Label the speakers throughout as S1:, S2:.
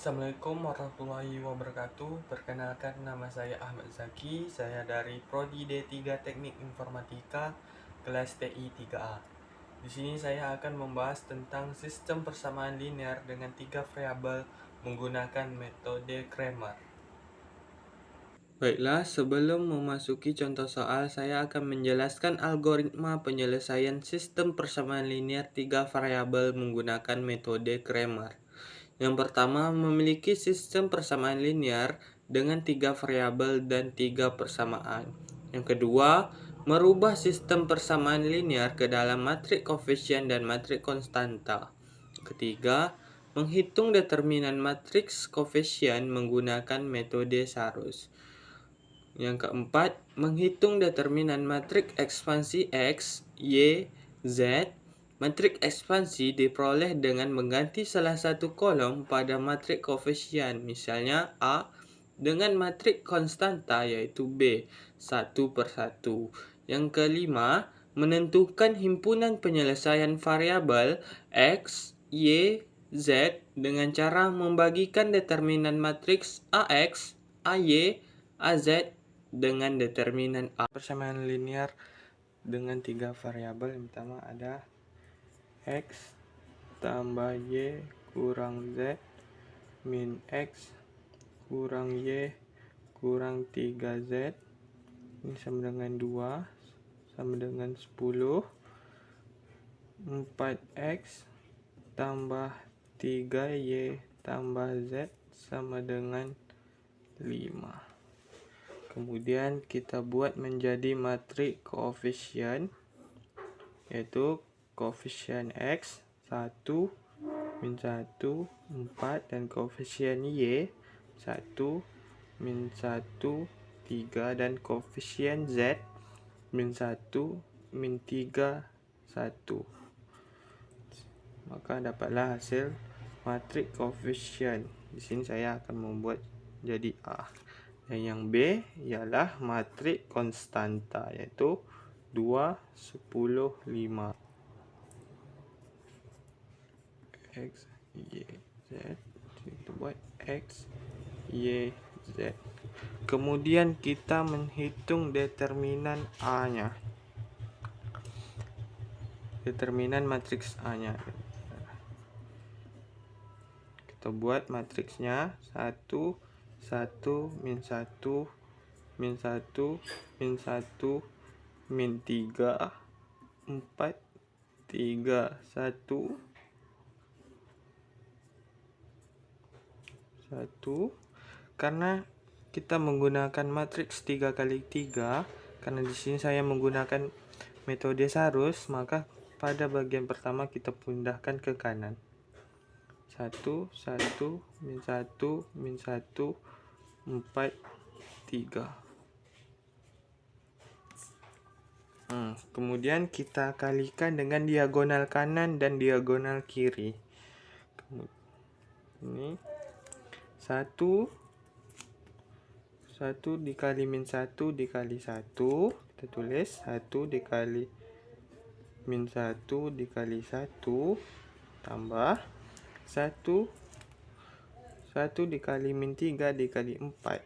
S1: Assalamualaikum warahmatullahi wabarakatuh. Perkenalkan, nama saya Ahmad Zaki. Saya dari Prodi D3 Teknik Informatika kelas TI 3A. Di sini saya akan membahas tentang sistem persamaan linear dengan tiga variabel menggunakan metode Cramer. Baiklah, sebelum memasuki contoh soal, saya akan menjelaskan algoritma penyelesaian sistem persamaan linear tiga variabel menggunakan metode Cramer. Yang pertama, memiliki sistem persamaan linear dengan tiga variabel dan tiga persamaan. Yang kedua, merubah sistem persamaan linear ke dalam matriks koefisien dan matriks konstanta. Ketiga, menghitung determinan matriks koefisien menggunakan metode Sarus. Yang keempat, menghitung determinan matriks ekspansi X, Y, Z. Matriks ekspansi diperoleh dengan mengganti salah satu kolom pada matriks koefisien, misalnya A, dengan matriks konstanta yaitu B, 1/1. Yang kelima, menentukan himpunan penyelesaian variabel X, Y, Z dengan cara membagikan determinan matriks AX, AY, AZ dengan determinan A. Persamaan linear dengan tiga variabel. Yang pertama ada X tambah Y kurang Z min X kurang Y kurang 3Z. Ini sama dengan 2 sama dengan 10. 4X tambah 3Y tambah Z sama dengan 5. Kemudian kita buat menjadi matriks koefisien, yaitu koefisien X 1, min 1, 4, dan koefisien Y 1, min 1, 3, dan koefisien Z min 1, min 3, 1. Maka dapatlah hasil matriks koefisien. Di sini saya akan membuat jadi A. Dan yang B ialah matriks konstanta, yaitu 2, 10, 5. X, Y, Z. Kita buat X, Y, Z. Kemudian kita menghitung determinan A-nya. Determinan matriks A-nya. Kita buat matriksnya 1, 1, min 1, min 1, min 1, min 3, 4, 3, 1, 1. Karena kita menggunakan matriks 3 kali 3, karena di sini saya menggunakan metode Sarus, maka pada bagian pertama kita pindahkan ke kanan. 1, 1, min 1, min 1, 4, 3. Kemudian kita kalikan dengan diagonal kanan dan diagonal kiri. Ini 1 dikali min 1 dikali 1. Kita tulis 1 dikali min 1 dikali 1 tambah 1 dikali min 3 dikali 4.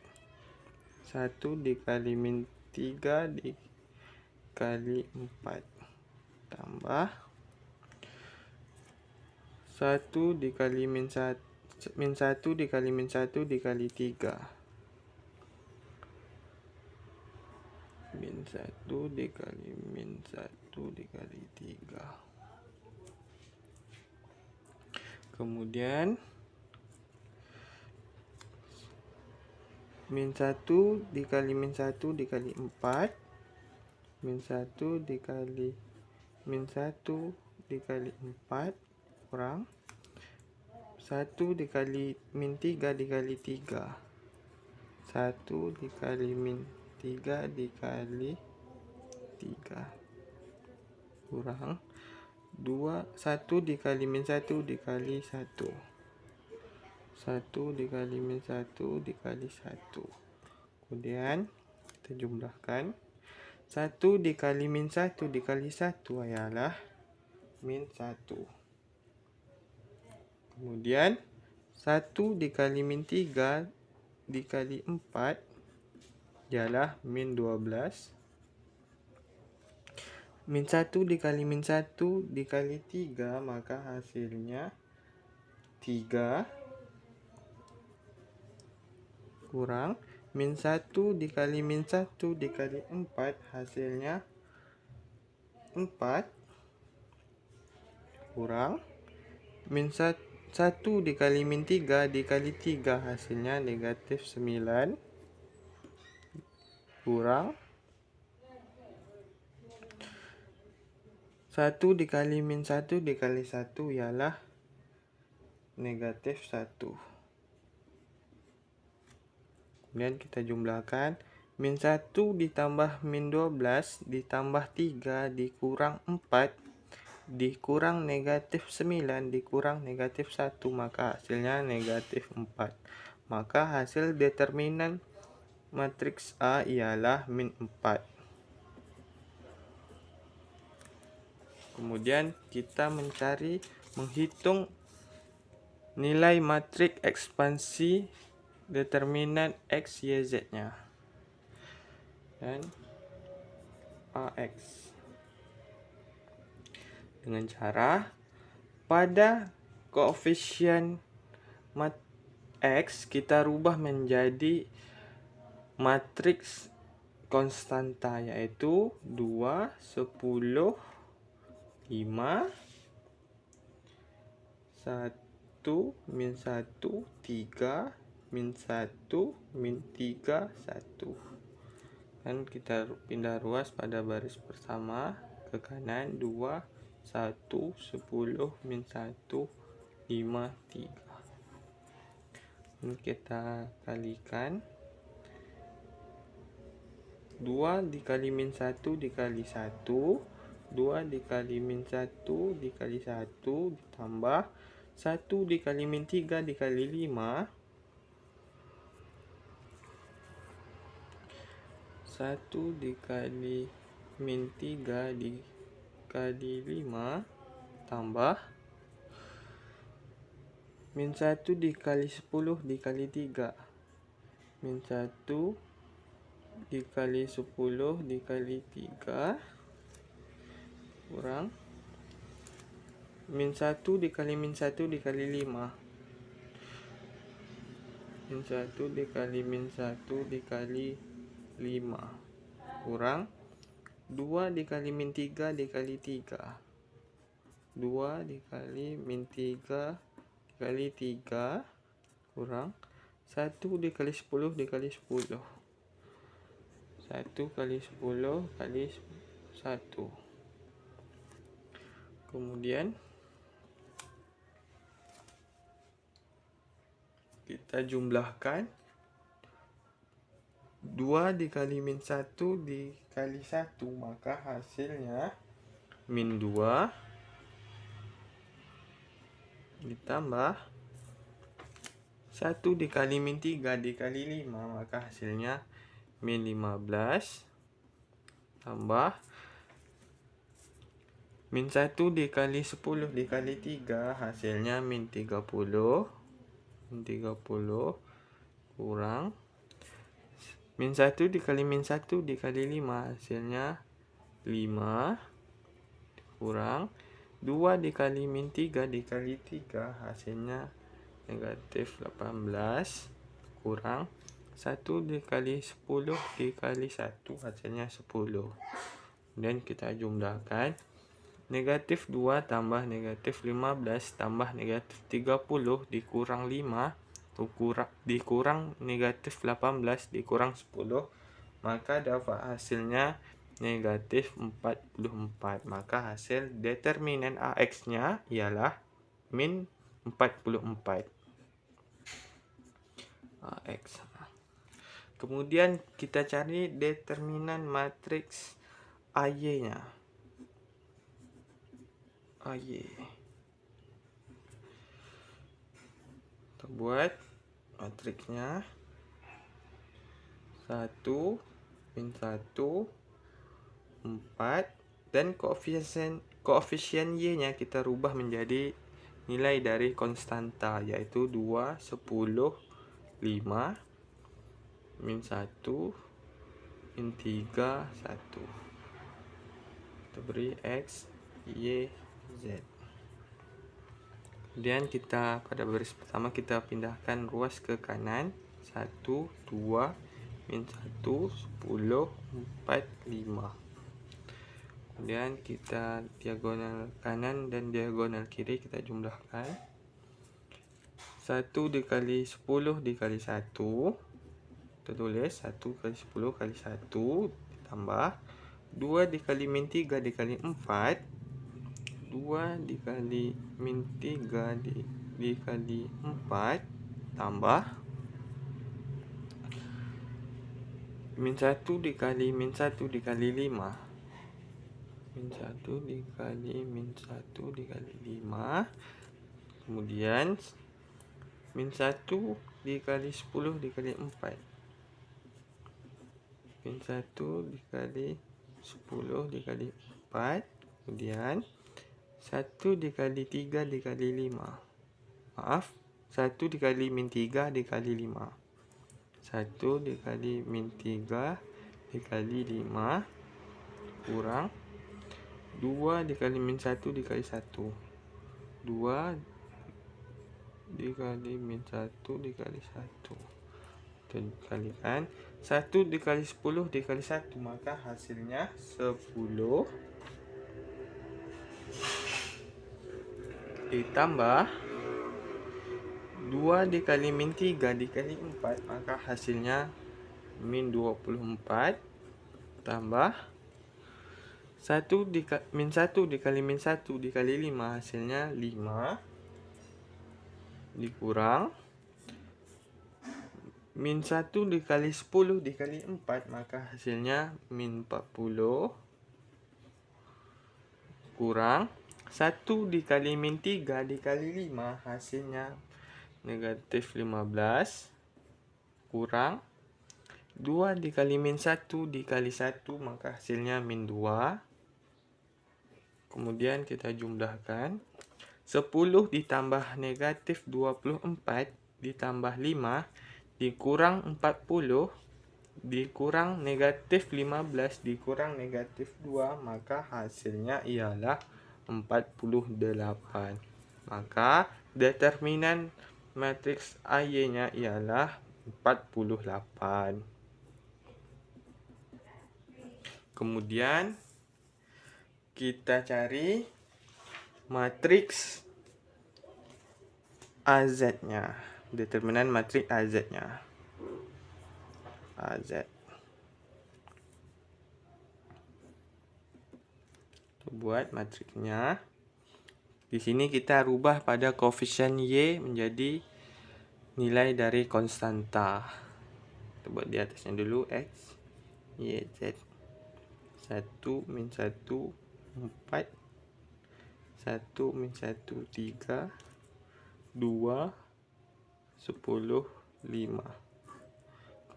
S1: 1 dikali min 3 dikali 4 tambah 1 dikali min 1 dikali min 1 dikali 3. Min 1 dikali min 1 dikali 3. Kemudian min 1 dikali min 1 dikali 4. Min 1 dikali min 1 dikali 4 kurang 1 dikali min 3 dikali 3. 1 dikali min 3 dikali 3 kurang 1 dikali min 1 dikali 1. 1 dikali min 1 dikali 1. Kemudian kita jumlahkan. 1 dikali min 1 dikali 1 ialah min 1. Kemudian 1 dikali min 3 dikali 4 ialah min 12. Min 1 dikali min 1 dikali 3, maka hasilnya 3 kurang min 1 dikali min 1 dikali 4, hasilnya 4 kurang min 1 dikali min 3 dikali 3, hasilnya negatif 9 kurang 1 dikali min 1 dikali 1 ialah negatif 1. Kemudian kita jumlahkan. Min 1 ditambah min 12 ditambah 3 dikurang 4 dikurang negatif 9 dikurang negatif 1, maka hasilnya negatif 4. Maka hasil determinan matriks A ialah min 4. Kemudian kita menghitung nilai matriks ekspansi determinan X, Y, Z-nya. Dan AX. Dengan cara pada koefisien X kita rubah menjadi matriks konstanta, yaitu 2, 10, 5, 1, min 1, 3, min 1, min 3, 1. Dan kita pindah ruas pada baris pertama ke kanan. 2, 1, 10, min 1, 5, 3. Ini kita kalikan. 2 dikali min 1 dikali 1, 2 dikali min 1 dikali 1 ditambah 1 dikali min 3 dikali 5, 1 dikali min 3 dikali 5 tambah min 1 dikali 10 dikali 3, min 1 dikali 10 dikali 3 kurang min 1 dikali min 1 dikali 5, min 1 dikali min 1 dikali 5 kurang 2 dikali min 3 dikali 3, 2 dikali min 3 dikali 3 kurang 1 dikali 10 dikali 10, 1 kali 10 kali 1. Kemudian kita jumlahkan. 2 dikali min 1 dikali 1, maka hasilnya min 2 ditambah 1 dikali min 3 dikali 5, maka hasilnya min 15 tambah min 1 dikali 10 dikali 3, hasilnya min 30. Min 30 kurang min 1 dikali min 1 dikali 5, hasilnya 5 kurang 2 dikali min 3 dikali 3, hasilnya negatif 18 kurang 1 dikali 10 dikali 1, hasilnya 10. Dan kita jumlahkan. Negatif 2 tambah negatif 15 tambah negatif 30 dikurang 5 dikurang negatif 18 dikurang 10, maka dapat hasilnya negatif 44. Maka hasil determinan AX-nya ialah min 44. AX. Kemudian kita cari determinan matriks AY-nya. AY. Kita buat matriksnya 1, min 1, 4, dan koefisien Y-nya kita rubah menjadi nilai dari konstanta, iaitu 2, 10, 5, min 1, min 3, 1. Kita beri X, Y, Z. Kemudian kita pada baris pertama kita pindahkan ruas ke kanan. 1, 2, min 1, 10, 4, 5. Kemudian kita diagonal kanan dan diagonal kiri kita jumlahkan. 1 dikali 10 dikali 1. Kita tulis 1 kali 10 kali 1 ditambah 2 dikali min 3 dikali 4. 2 dikali min 3 dikali 4 tambah min 1 dikali min 1 dikali 5. Min 1 dikali min 1 dikali 5. Kemudian min 1 dikali 10 dikali 4. Min 1 dikali 10 dikali 4. Kemudian 1 dikali 3 dikali 5. Maaf, 1 dikali min 3 dikali 5. 1 dikali min 3 dikali 5 kurang 2 dikali min 1 dikali 1. 2 dikali min 1 dikali 1. Kita kalikan 1 dikali 10 dikali 1, maka hasilnya 10 ditambah 2 dikali min 3 dikali 4, maka hasilnya min 24 tambah min 1 dikali min 1 dikali 5, hasilnya 5 dikurang min 1 dikali 10 dikali 4, maka hasilnya min 40 kurang 1 dikali min 3 dikali 5, hasilnya negatif 15 kurang 2 dikali min 1 dikali 1, maka hasilnya min 2. Kemudian kita jumlahkan 10 ditambah negatif 24 ditambah 5 dikurang 40 dikurang negatif 15 dikurang negatif 2, maka hasilnya ialah 48. Maka determinan matriks AY-nya ialah 48. Kemudian kita cari matriks AZ-nya. Determinan matriks AZ-nya. AZ. Kita buat matriksnya. Di sini kita rubah pada koefisien Y menjadi nilai dari konstanta. Kita buat di atasnya dulu X, Y, Z. 1 min 1 4, 1 min 1 3, 2 10 5.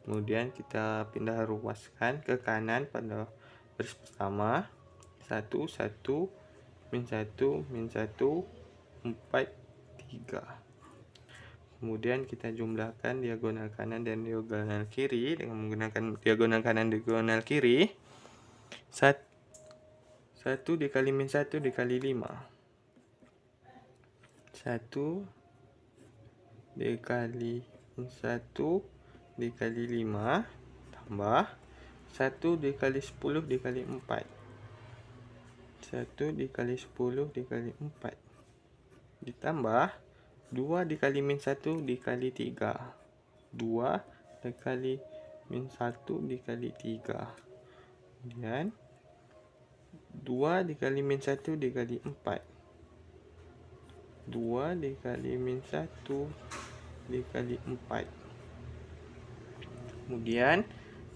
S1: Kemudian kita pindah ruaskan ke kanan pada baris pertama. 1 1 min 1 min 1 4 3. Kemudian kita jumlahkan diagonal kanan dan diagonal kiri dengan menggunakan diagonal kanan dan diagonal kiri. 1 dikali min 1 dikali 5. 1 dikali min 1 dikali 5 tambah 1 dikali 10 dikali 4. 1 dikali 10 dikali 4 ditambah 2 dikali min 1 dikali 3. 2 dikali min 1 dikali 3. Kemudian 2 dikali min 1 dikali 4. 2 dikali min 1 dikali 4. Kemudian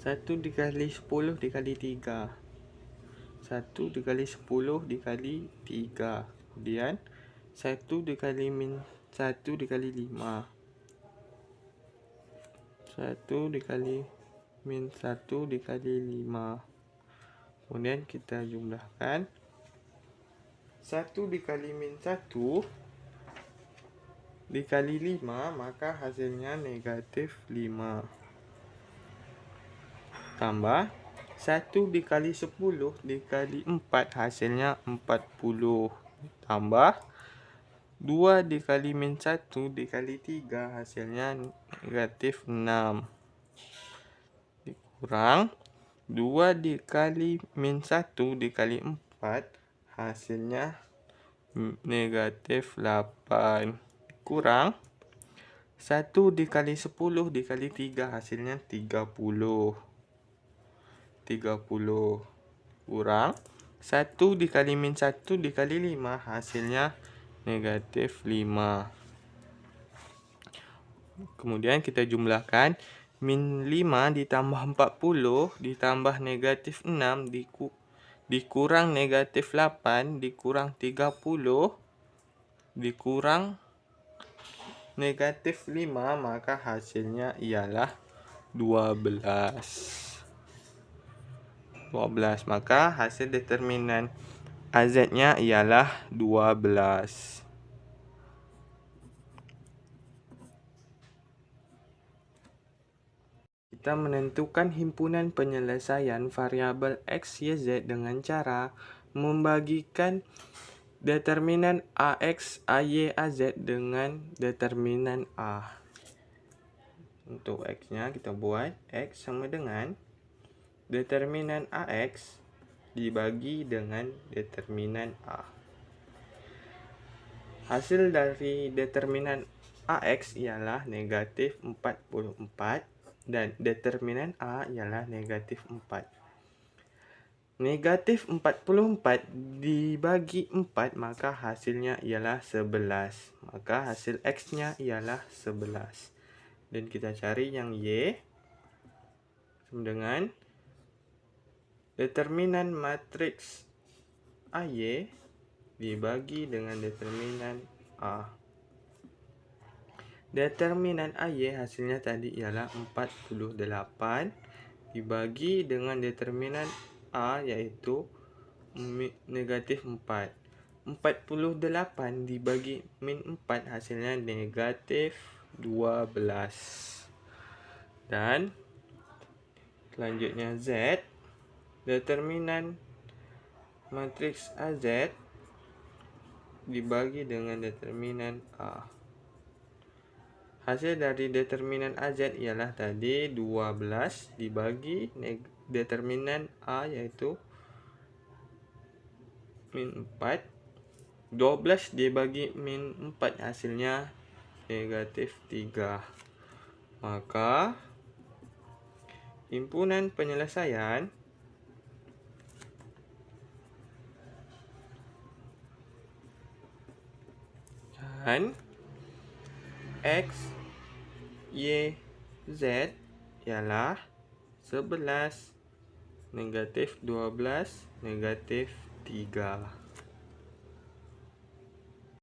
S1: 1 dikali 10 dikali 3. 1 dikali 10 dikali 3. Kemudian 1 dikali min 1 dikali 5. 1 dikali min 1 dikali 5. Kemudian kita jumlahkan 1 dikali min 1 dikali 5, maka hasilnya negatif 5. Tambah 1 dikali 10 dikali 4, hasilnya 40. Tambah 2 dikali min 1 dikali 3, hasilnya negatif 6. Dikurang 2 dikali min 1 dikali 4, hasilnya negatif 8. Kurang 1 dikali 10 dikali 3, hasilnya 30. Kurang 1 dikali min 1 dikali 5, hasilnya negatif 5. Kemudian kita jumlahkan min 5 ditambah 40 ditambah negatif 6 dikurang negatif 8 dikurang 30 dikurang negatif 5, maka hasilnya ialah 12. Maka hasil determinan AZ-nya ialah 12. Kita menentukan himpunan penyelesaian variabel X, Y, Z dengan cara membagikan determinan AX, AY, AZ dengan determinan A. Untuk X-nya kita buat X sama dengan determinan AX dibagi dengan determinan A. Hasil dari determinan AX ialah negatif 44 dan determinan A ialah negatif 4. Negatif 44 dibagi 4, maka hasilnya ialah 11. Maka hasil X-nya ialah 11. Dan kita cari yang Y sama dengan determinan matriks AY dibagi dengan determinan A. Determinan AY hasilnya tadi ialah 48 dibagi dengan determinan A yaitu negatif 4. 48 dibagi min 4 hasilnya negatif 12. Dan selanjutnya Z, determinan matriks AZ dibagi dengan determinan A. Hasil dari determinan AZ ialah tadi 12 dibagi determinan A yaitu min 4. 12 dibagi min 4 hasilnya negatif 3. Maka himpunan penyelesaian dan X, Y, Z ialah 11, negatif 12, negatif 3.